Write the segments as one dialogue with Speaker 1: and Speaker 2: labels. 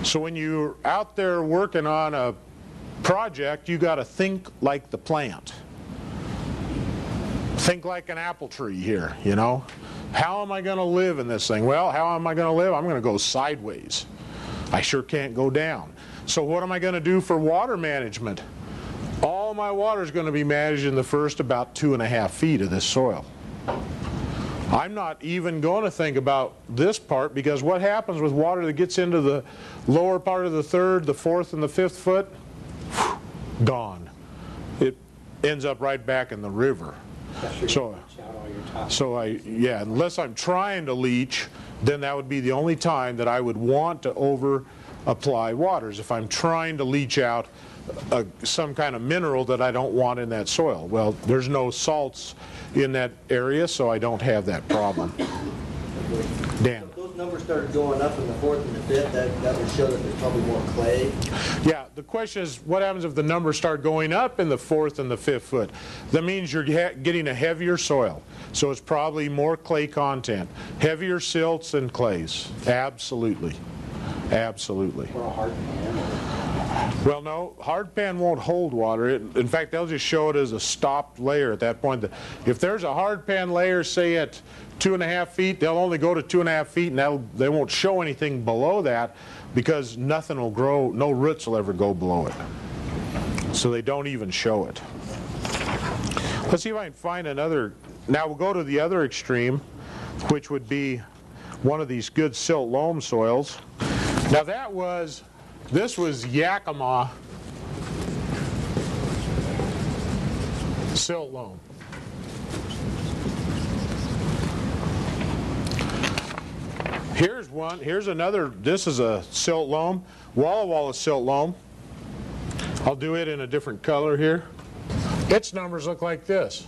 Speaker 1: So when you're out there working on a project, you got to think like the plant. Think like an apple tree here, you know. How am I going to live in this thing? Well, how am I going to live? I'm going to go sideways. I sure can't go down. So what am I going to do for water management? All my water is going to be managed in the first about 2.5 feet of this soil. I'm not even going to think about this part, because what happens with water that gets into the lower part of the 3rd, the 4th, and the 5th foot? Gone. It ends up right back in the river. Yeah, unless I'm trying to leach, then that would be the only time that I would want to over apply waters, if I'm trying to leach out some kind of mineral that I don't want in that soil. Well, there's no salts in that area, so I don't have that problem. Dan.
Speaker 2: If those numbers started going up in the 4th and the 5th, that would show that there's probably more clay.
Speaker 1: Yeah, the question is, what happens if the numbers start going up in the 4th and the 5th foot? That means you're getting a heavier soil, so it's probably more clay content. Heavier silts and clays. Absolutely. Absolutely.
Speaker 2: Or a hard pan.
Speaker 1: Well, no, hard pan won't hold water. In fact, they'll just show it as a stopped layer at that point. If there's a hard pan layer, say at 2.5 feet, they'll only go to 2.5 feet, and they won't show anything below that, because nothing will grow, no roots will ever go below it. So they don't even show it. Let's see if I can find another. Now we'll go to the other extreme, which would be one of these good silt loam soils. Now this was Yakima silt loam. Here's one, here's another. This is a silt loam, Walla Walla silt loam. I'll do it in a different color here. Its numbers look like this.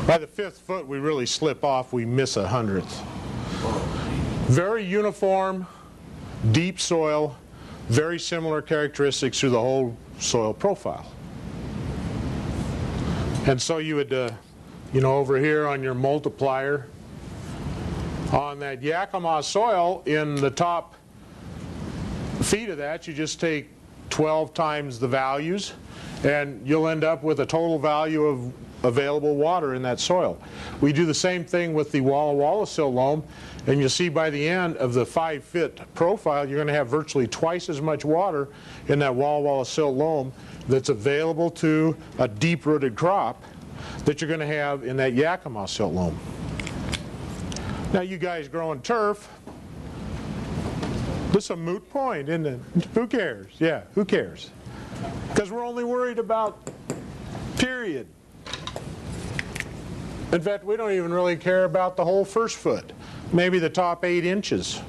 Speaker 1: By the 5th foot, we really slip off. We miss 100th. Very uniform, deep soil, very similar characteristics through the whole soil profile. And so you would, you know, over here on your multiplier, on that Yakima soil, in the top feet of that, you just take 12 times the values, and you'll end up with a total value of available water in that soil. We do the same thing with the Walla Walla silt loam, and you'll see by the end of the 5-foot profile, you're going to have virtually twice as much water in that Walla Walla silt loam that's available to a deep-rooted crop that you're going to have in that Yakima silt loam. Now, you guys growing turf, this is a moot point, isn't it? Who cares? Yeah, who cares? Because we're only worried about period. In fact, we don't even really care about the whole 1st foot. Maybe the top 8 inches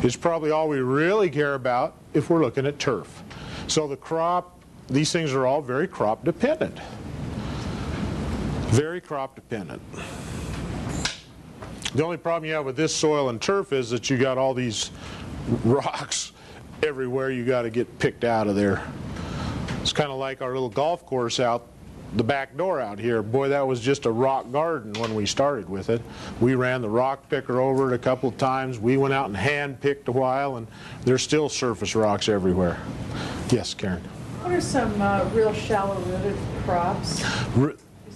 Speaker 1: is probably all we really care about if we're looking at turf. So the crop, these things are all very crop dependent. Very crop dependent. The only problem you have with this soil and turf is that you got all these rocks everywhere you got to get picked out of there. It's kind of like our little golf course out the back door out here. Boy, that was just a rock garden when we started with it. We ran the rock picker over it a couple of times. We went out and hand picked a while, and there's still surface rocks everywhere. Yes, Karen?
Speaker 3: What are some real shallow-rooted crops?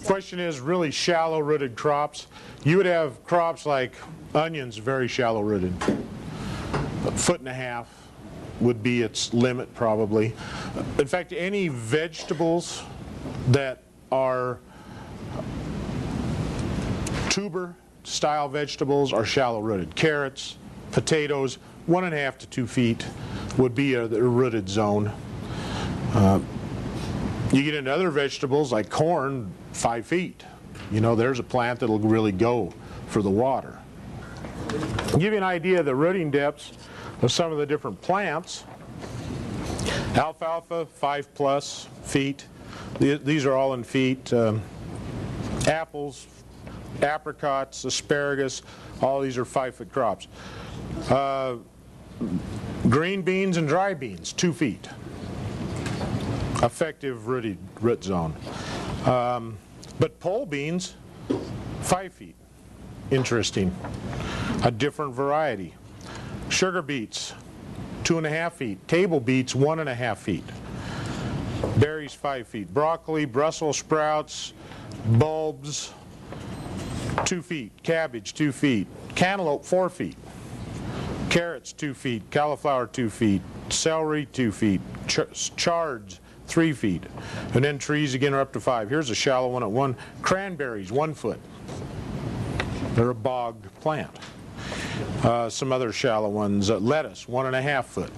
Speaker 1: Question is, really shallow-rooted crops. You would have crops like onions, very shallow-rooted. 1.5 foot would be its limit, probably. In fact, any vegetables that are tuber style vegetables are shallow rooted. Carrots, potatoes, 1.5 to 2 feet would be a rooted zone. You get into other vegetables like corn, 5 feet. You know, there's a plant that'll really go for the water. To give you an idea of the rooting depths of some of the different plants, alfalfa, 5+ feet. These are all in feet. Apples, apricots, asparagus, all these are 5-foot crops. Green beans and dry beans, 2 feet. Effective root zone. But pole beans, 5 feet. Interesting. A different variety. Sugar beets, 2.5 feet. Table beets, 1.5 feet. Berries, 5 feet. Broccoli, Brussels sprouts, bulbs, 2 feet. Cabbage, 2 feet. Cantaloupe, 4 feet. Carrots, 2 feet. Cauliflower, 2 feet. Celery, 2 feet. Chards, 3 feet. And then trees again are up to 5. Here's a shallow one at 1. Cranberries, 1 foot. They're a bog plant. Some other shallow ones. Lettuce, 1.5 foot.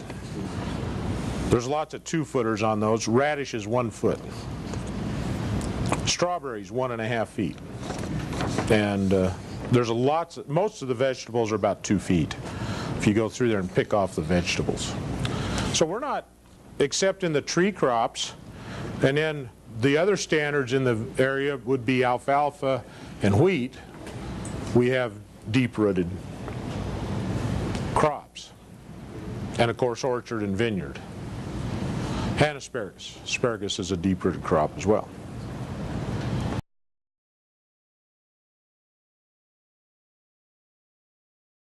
Speaker 1: There's lots of 2-footers on those. Radishes, 1 foot. Strawberries, 1.5 feet. And there's most of the vegetables are about 2 feet if you go through there and pick off the vegetables. So we're not accepting the tree crops, and then the other standards in the area would be alfalfa and wheat. We have deep-rooted crops, and of course orchard and vineyard, and asparagus. Asparagus is a deep-rooted crop as well.